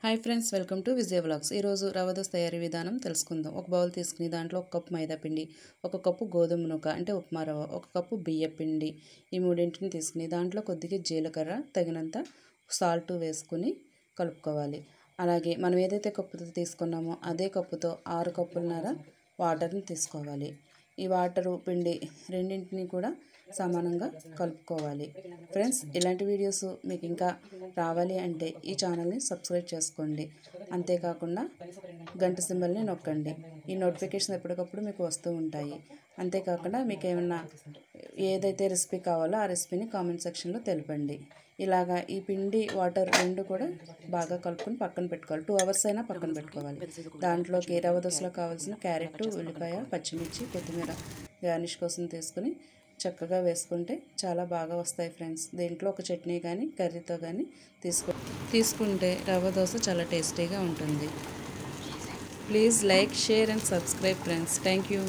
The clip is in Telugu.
Hi friends, welcome to Vijaya vlogs. ఈరోజు రవ్వ దోశ తయారీ విధానం తెలుసుకుందాం. ఒక బౌల్ తీసుకుని దాంట్లో ఒక కప్పు మైదా పిండి, ఒక కప్పు గోధుమ నూక అంటే ఉప్మా రవ్వ, ఒక కప్పు బియ్య పిండి, ఈ మూడింటిని తీసుకుని దాంట్లో కొద్దిగా జీలకర్ర, తగినంత సాల్ట్ వేసుకుని కలుపుకోవాలి. అలాగే మనం ఏదైతే కప్పుతో తీసుకున్నామో అదే కప్పుతో 6 కప్పులన్నర వాటర్ని తీసుకోవాలి. ఈ వాటరు పిండి రెండింటిని కూడా సమానంగా కలుపుకోవాలి. ఫ్రెండ్స్, ఇలాంటి వీడియోస్ మీకు ఇంకా రావాలి అంటే ఈ ఛానల్ని సబ్స్క్రైబ్ చేసుకోండి. అంతేకాకుండా గంట సింబల్ని నొక్కండి. ఈ నోటిఫికేషన్ ఎప్పటికప్పుడు మీకు వస్తూ ఉంటాయి. అంతేకాకుండా మీకు ఏమన్నా ఏదైతే రెసిపీ కావాలో ఆ రెసిపీని కామెంట్ సెక్షన్లో తెలపండి. ఇలాగా ఈ పిండి వాటర్ రెండు కూడా బాగా కలుపుకొని పక్కన పెట్టుకోవాలి. 2 అవర్స్ అయినా పక్కన పెట్టుకోవాలి. దాంట్లోకి రవ్వ దోశలో కావాల్సిన క్యారెట్, ఉల్లిపాయ, పచ్చిమిర్చి, కొత్తిమీర గార్నిష్ కోసం తీసుకుని చక్కగా వేసుకుంటే చాలా బాగా వస్తాయి ఫ్రెండ్స్. దీంట్లో ఒక చట్నీ కానీ కర్రీతో కానీ తీసుకుంటే రవ్వ దోశ చాలా టేస్టీగా ఉంటుంది. Please like, share and subscribe friends. Thank you.